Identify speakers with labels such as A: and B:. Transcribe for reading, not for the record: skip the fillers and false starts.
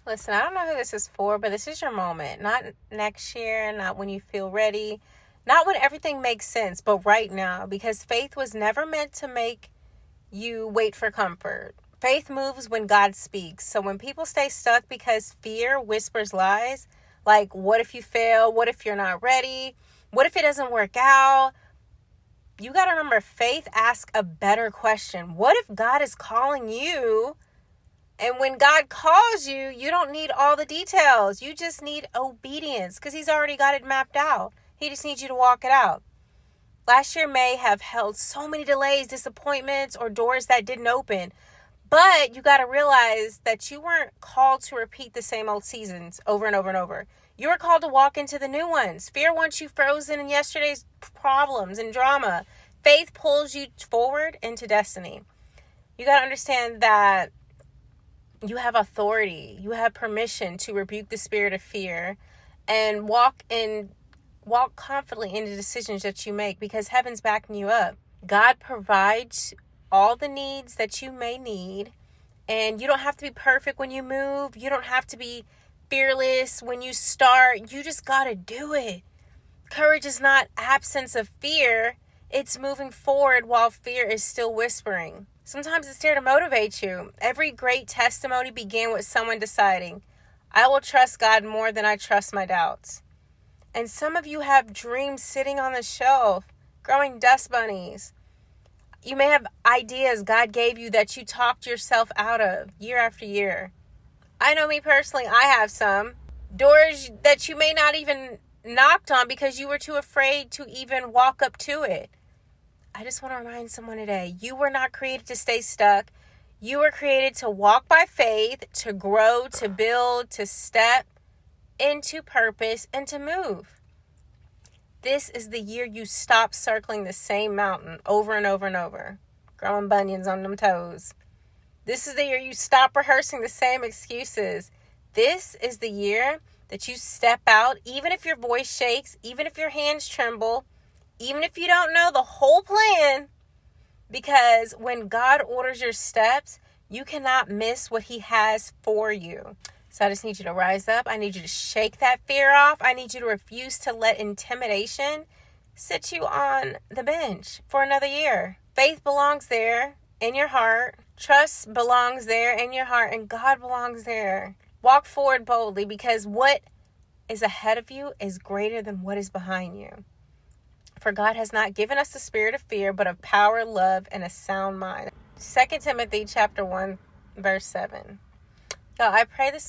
A: Listen, I don't know who this is for, but this is your moment. Not next year, not when you feel ready, not when everything makes sense, but right now. Because faith was never meant to make you wait for comfort. Faith moves when God speaks. So when people stay stuck because fear whispers lies, like what if you fail? What if you're not ready? What if it doesn't work out? You got to remember, faith asks a better question. What if God is calling you? And when God calls you, you don't need all the details. You just need obedience because he's already got it mapped out. He just needs you to walk it out. Last year may have held so many delays, disappointments, or doors that didn't open. But you got to realize that you weren't called to repeat the same old seasons over and over and over. You were called to walk into the new ones. Fear wants you frozen in yesterday's problems and drama. Faith pulls you forward into destiny. You got to understand that you have authority. You have permission to rebuke the spirit of fear and walk confidently into decisions that you make because heaven's backing you up. God provides all the needs that you may need, and you don't have to be perfect when you move. You don't have to be fearless when you start. You just got to do it. Courage is not absence of fear. It's moving forward while fear is still whispering. Sometimes it's there to motivate you. Every great testimony began with someone deciding, I will trust God more than I trust my doubts. And some of you have dreams sitting on the shelf, growing dust bunnies. You may have ideas God gave you that you talked yourself out of year after year. I know me personally, I have some. Doors that you may not even knocked on because you were too afraid to even walk up to it. I just want to remind someone today, you were not created to stay stuck. You were created to walk by faith, to grow, to build, to step into purpose, and to move. This is the year you stop circling the same mountain over and over and over, growing bunions on them toes. This is the year you stop rehearsing the same excuses. This is the year that you step out, even if your voice shakes, even if your hands tremble, even if you don't know the whole plan, because when God orders your steps, you cannot miss what he has for you. So I just need you to rise up. I need you to shake that fear off. I need you to refuse to let intimidation sit you on the bench for another year. Faith belongs there in your heart. Trust belongs there in your heart, and God belongs there. Walk forward boldly because what is ahead of you is greater than what is behind you. For God has not given us the spirit of fear, but of power, love, and a sound mind. 2 Timothy chapter 1, verse 7. So I pray this